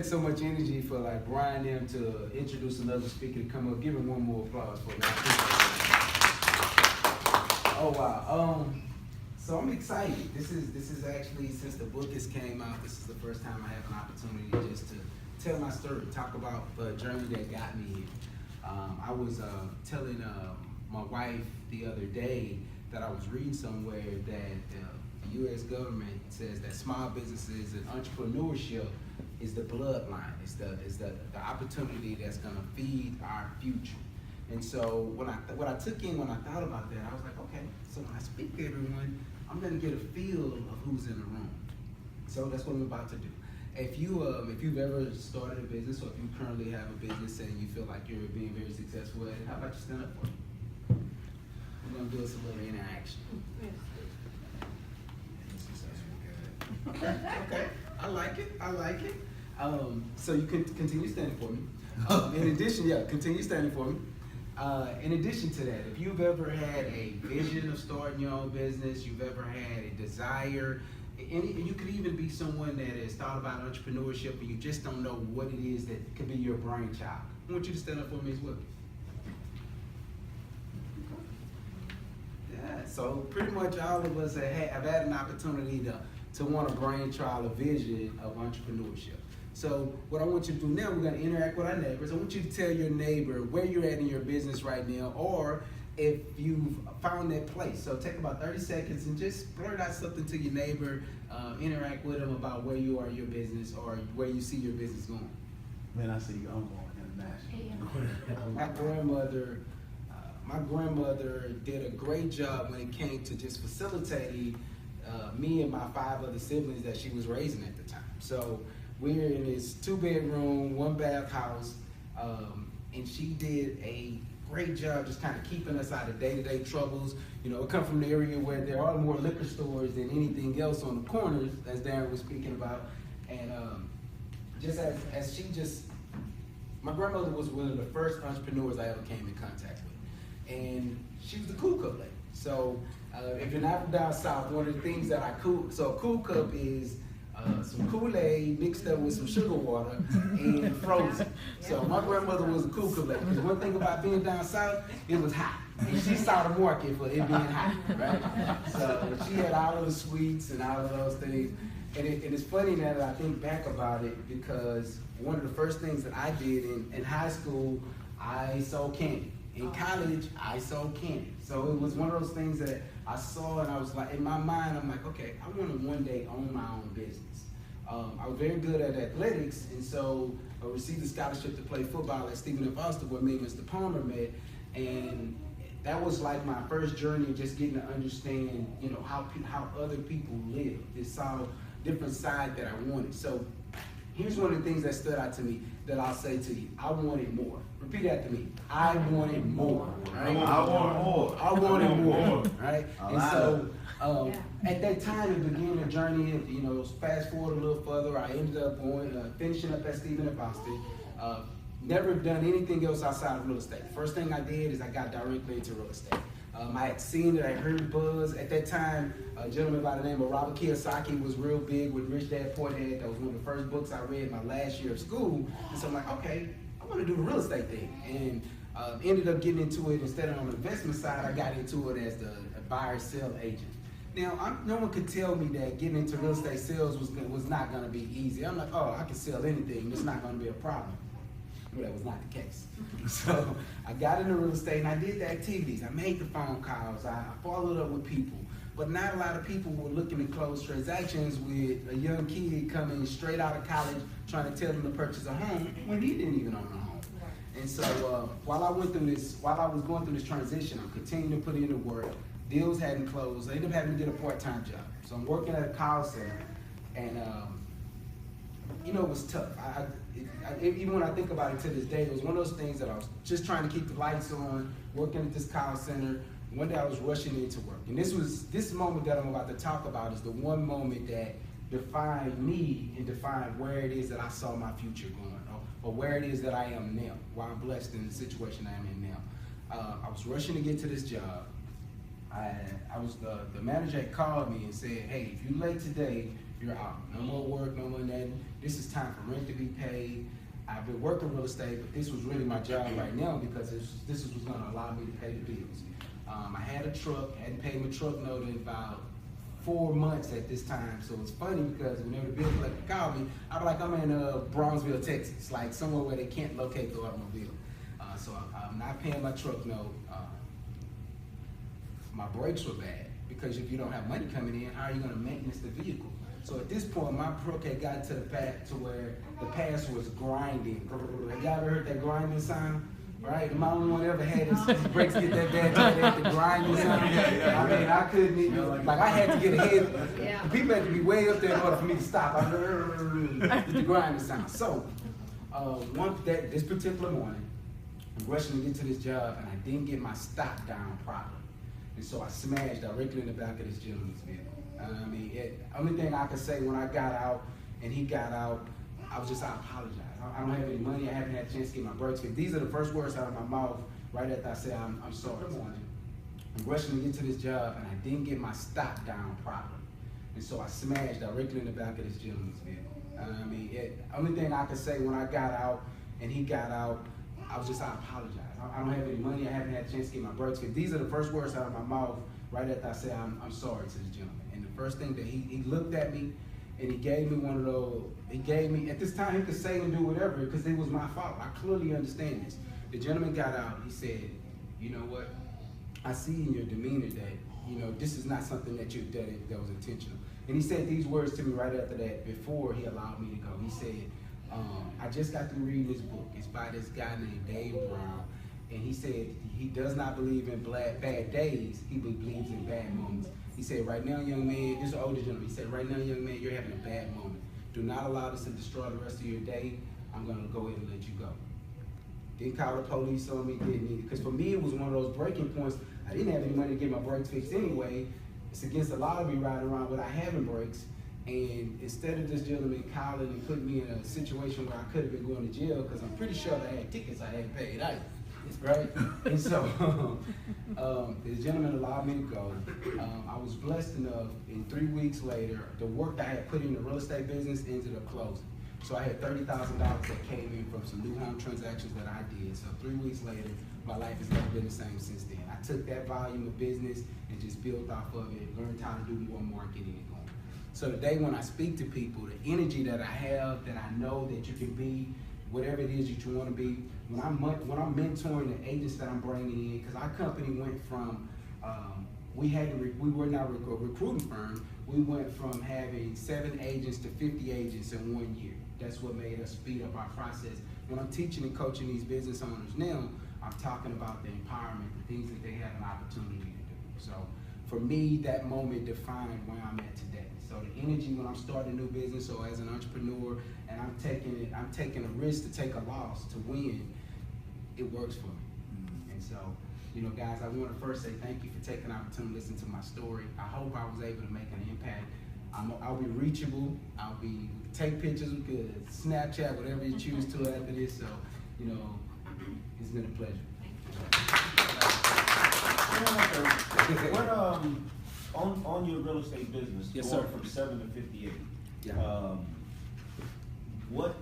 So much energy for like Brian them to introduce another speaker to come up. Give him one more applause for me. I appreciate it. Oh wow. So I'm excited. This is actually, since the book has came out, this is the first time I have an opportunity just to tell my story, talk about the journey that got me here. I was telling my wife the other day that I was reading somewhere that the U.S. government says that small businesses and entrepreneurship is the bloodline. It's the opportunity that's gonna feed our future. And so what I took in when I thought about that, I was like, okay, so when I speak to everyone, I'm gonna get a feel of who's in the room. So that's what I'm about to do. If you've ever started a business, or if you currently have a business and you feel like you're being very successful at it, how about you stand up for me? We're gonna do some little interaction. Okay, I like it. So you can continue standing for me. In addition, continue standing for me. In addition to that, if you've ever had a vision of starting your own business, you've ever had a desire, and you could even be someone that has thought about entrepreneurship and you just don't know what it is that could be your brainchild, I want you to stand up for me as well. Yeah, so pretty much all of us have had an opportunity to want a brainchild, a vision of entrepreneurship. So what I want you to do now, we're gonna interact with our neighbors. I want you to tell your neighbor where you're at in your business right now, or if you've found that place. So take about 30 seconds and just blurt out something to your neighbor, interact with them about where you are in your business or where you see your business going. Man, I see you, I'm going international. My grandmother did a great job when it came to just facilitating me and my 5 other siblings that she was raising at the time. So we're in this 2-bedroom, 1-bath house, and she did a great job just kind of keeping us out of day-to-day troubles. You know, I come from the area where there are more liquor stores than anything else on the corners, as Darren was speaking about. And just my grandmother was one of the first entrepreneurs I ever came in contact with. And she was the Cool Cup lady. So if you're not from down south, one of the things that a Cool Cup is some Kool-Aid mixed up with some sugar water and frozen. So my grandmother was a Cool Cup lady. Because one thing about being down south, it was hot. And she saw the market for it being hot, right? So she had all of the sweets and all of those things. And it's funny now that I think back about it, because one of the first things that I did in high school, I sold candy. In college, I sold candy. So it was one of those things that I saw, and I was like, in my mind, I'm like, okay, I want to one day own my own business. I was very good at athletics, and so I received a scholarship to play football at Stephen F. Foster, where me and Mr. Palmer met, and that was like my first journey of just getting to understand, you know, how other people live. This saw different side that I wanted. So here's one of the things that stood out to me that I'll say to you. I wanted more. Repeat after me. I wanted more. Right? I wanted more. Right? And so at that time, it began a journey. You know, fast forward a little further, I ended up finishing up at Stephen F. Foster. Never done anything else outside of real estate. First thing I did is I got directly into real estate. I had seen it, I heard the buzz. At that time, a gentleman by the name of Robert Kiyosaki was real big with Rich Dad Poor Dad. That was one of the first books I read my last year of school. And so I'm like, okay, I want to do the real estate thing. And ended up getting into it, instead of on the investment side, I got into it as the buyer-sell agent. Now, no one could tell me that getting into real estate sales was not going to be easy. I'm like, oh, I can sell anything. It's not going to be a problem. Well, that was not the case. So I got into real estate and I did the activities. I made the phone calls. I followed up with people. But not a lot of people were looking to close transactions with a young kid coming straight out of college trying to tell them to purchase a home when he didn't even own a home. And so while I was going through this transition, I'm continuing to put in the work. Deals hadn't closed. I ended up having to get a part-time job. So I'm working at a call center, and you know, it was tough. Even when I think about it to this day, it was one of those things that I was just trying to keep the lights on, working at this call center. One day I was rushing into work. And this moment that I'm about to talk about is the one moment that defined me and defined where it is that I saw my future going, or where it is that I am now, why I'm blessed in the situation I'm in now. I was rushing to get to this job. The manager had called me and said, hey, if you're late today, you're out. No more work, no more nothing. This is time for rent to be paid. I've been working real estate, but this was really my job right now because this was going to allow me to pay the bills. I had a truck, hadn't paid my truck note in about 4 months at this time. So it's funny because whenever the bill collector called me, I'm like, I'm in Brownsville, Texas, like somewhere where they can't locate the automobile. So I'm not paying my truck note. My brakes were bad because if you don't have money coming in, how are you going to maintenance the vehicle? So at this point, my truck had gotten to the fact to where the pass was grinding. Have y'all ever heard that grinding sound? Right? Am I the only one ever had his brakes get that bad till they had the grinding sound? I mean, I couldn't even, like I had to get ahead. Yeah. The people had to be way up there in order for me to stop. I heard the grinding sound. So, this particular morning, I'm rushing to get to this job and I didn't get my stop down properly. And so I smashed directly in the back of this gentleman's vehicle. I mean, only thing I could say when I got out and he got out, I apologize. I don't have any money. I haven't had a chance to get my brakes fixed. These are the first words out of my mouth right after I said, I'm sorry. I'm rushing to get to this job and I didn't get my stop down properly. And so I smashed directly in the back of this gentleman's vehicle. I mean, only thing I could say when I got out and he got out, I apologize. I don't have any money. I haven't had a chance to get my brakes fixed. These are the first words out of my mouth right after I said, I'm sorry to this gentleman. And the first thing that he looked at me and he gave me one of those, at this time he could say and do whatever because it was my fault. I clearly understand this. The gentleman got out, he said, you know what, I see in your demeanor that, this is not something that was intentional. And he said these words to me right after that before he allowed me to go. He said, I just got through reading this book. It's by this guy named Dave Brown. And he said he does not believe in bad days, he believes in bad moments. He said, right now, young man, this is an older gentleman, he said, right now, young man, you're having a bad moment. Do not allow this to destroy the rest of your day. I'm going to go ahead and let you go. Didn't call the police on me, didn't need it. Because for me, it was one of those breaking points. I didn't have any money to get my brakes fixed anyway. It's against the law to be riding around without having brakes. And instead of this gentleman calling and putting me in a situation where I could have been going to jail, because I'm pretty sure I had tickets I hadn't paid out. Right? And so the gentleman allowed me to go. I was blessed enough, and 3 weeks later, the work that I had put in the real estate business ended up closing. So I had $30,000 that came in from some new home transactions that I did. So 3 weeks later, my life has never been the same since then. I took that volume of business and just built off of it, learned how to do more marketing and going. So today when I speak to people, the energy that I have, that I know that you can be, whatever it is that you want to be, when I'm mentoring the agents that I'm bringing in, because our company went from, we were not a recruiting firm, we went from having 7 agents to 50 agents in 1 year. That's what made us speed up our process. When I'm teaching and coaching these business owners now, I'm talking about the empowerment, the things that they have an opportunity to do. So for me, that moment defined where I'm at today. So the energy when I'm starting a new business or as an entrepreneur, and I'm taking a risk to take a loss to win, it works for me. And so, guys, I want to first say thank you for taking the opportunity to listen to my story. I hope I was able to make an impact. I'll be reachable. We can take pictures, we could Snapchat, whatever you choose to after this. So, it's been a pleasure. What, on your real estate business, yes, going sir. from 7 to 58, Yeah. what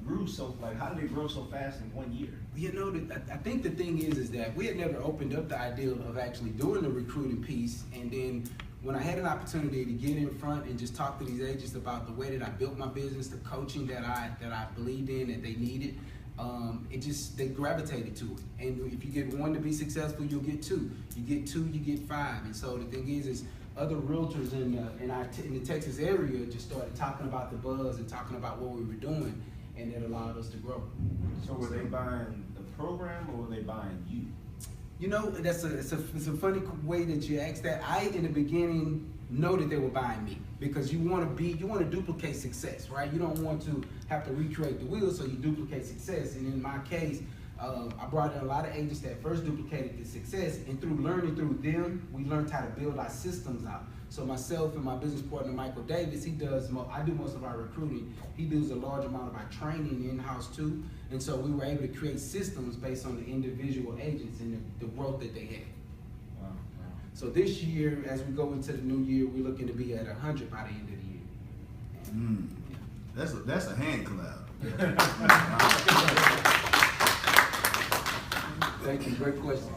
grew so, how did it grow so fast in 1 year? I think the thing is that we had never opened up the idea of actually doing the recruiting piece, and then when I had an opportunity to get in front and just talk to these agents about the way that I built my business, the coaching that I believed in, that they needed, they gravitated to it. And if you get 1 to be successful, you'll get 2. You get 2, you get 5. And so the thing is other realtors in the Texas area just started talking about the buzz and talking about what we were doing, and it allowed us to grow. So were they buying the program or were they buying you? It's a funny way that you ask that. I, in the beginning, know that they were buying me because you want to duplicate success, right? You don't want to have to recreate the wheel, so you duplicate success. And in my case, I brought in a lot of agents that first duplicated the success, and through learning through them, we learned how to build our systems out. So myself and my business partner, Michael Davis, I do most of our recruiting. He does a large amount of our training in-house too. And so we were able to create systems based on the individual agents and the growth that they had. Wow. So this year, as we go into the new year, we're looking to be at 100 by the end of the year. That's a hand clap. Thank you, great question.